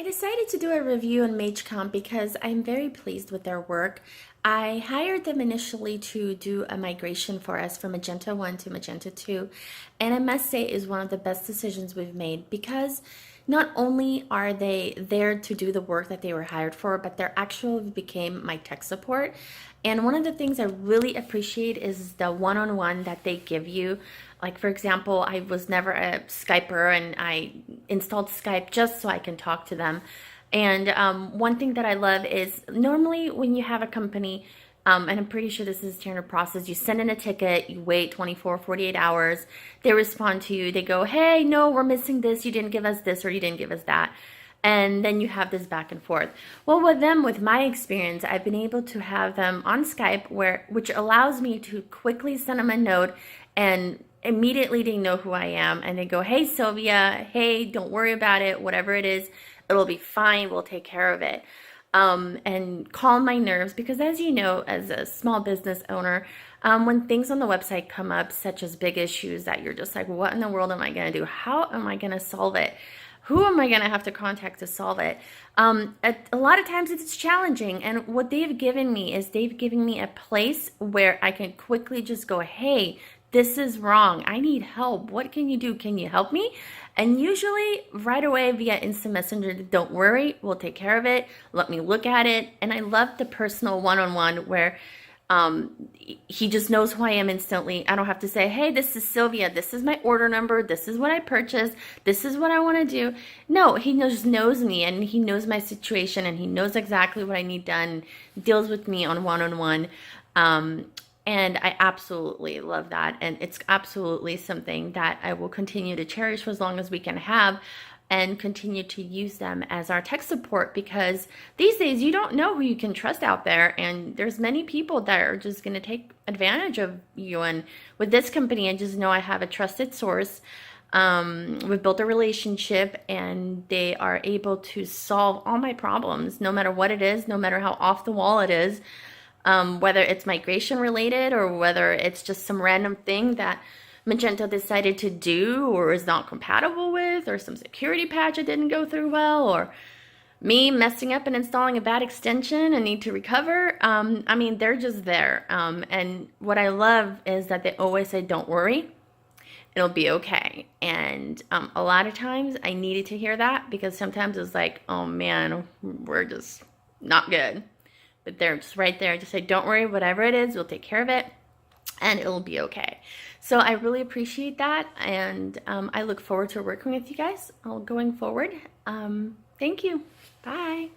I decided to do a review on MageComp because I'm very pleased with their work. I hired them initially to do a migration for us from Magento 1 to Magento 2, and I must say is one of the best decisions we've made because not only are they there to do the work that they were hired for, but they're actually became my tech support. And one of the things I really appreciate is the one-on-one that they give you. Like, for example, I was never a Skyper and I installed Skype just so I can talk to them. And one thing that I love is normally when you have a company, and I'm pretty sure this is standard process, you send in a ticket, you wait 24, 48 hours, they respond to you, they go, hey, no, we're missing this, you didn't give us this or you didn't give us that. And then you have this back and forth. Well, with them, with my experience, I've been able to have them on Skype, which allows me to quickly send them a note, and immediately they know who I am, and they go, hey, Sylvia, hey, don't worry about it, whatever it is, it'll be fine, we'll take care of it. And calm my nerves, because as you know, as a small business owner, when things on the website come up, such as big issues that you're just like, what in the world am I going to do? How am I going to solve it? Who am I going to have to contact to solve it? A lot of times it's challenging, and what they've given me is they've given me a place where I can quickly just go, hey, this is wrong. I need help. What can you do? Can you help me? And usually right away via instant messenger, don't worry, we'll take care of it. Let me look at it. And I love the personal one-on-one where he just knows who I am instantly. I don't have to say, hey, this is Sylvia. This is my order number. This is what I purchased. This is what I want to do. No, he just knows me, and he knows my situation, and he knows exactly what I need done, deals with me on one-on-one. And I absolutely love that. And it's absolutely something that I will continue to cherish for as long as we can have, and continue to use them as our tech support, because these days you don't know who you can trust out there, and there's many people that are just going to take advantage of you. And with this company, I just know I have a trusted source. We've built a relationship, and they are able to solve all my problems, no matter what it is, no matter how off the wall it is. Whether it's migration related or whether it's just some random thing that Magento decided to do or is not compatible with, or some security patch that didn't go through well, or me messing up and installing a bad extension and need to recover. I mean, they're just there. And what I love is that they always say, don't worry, it'll be okay. And a lot of times I needed to hear that, because sometimes it's like, oh man, we're just not good. But they're just right there to say, don't worry, whatever it is, we'll take care of it, and it'll be okay. So I really appreciate that, and I look forward to working with you guys all going forward. Thank you. Bye.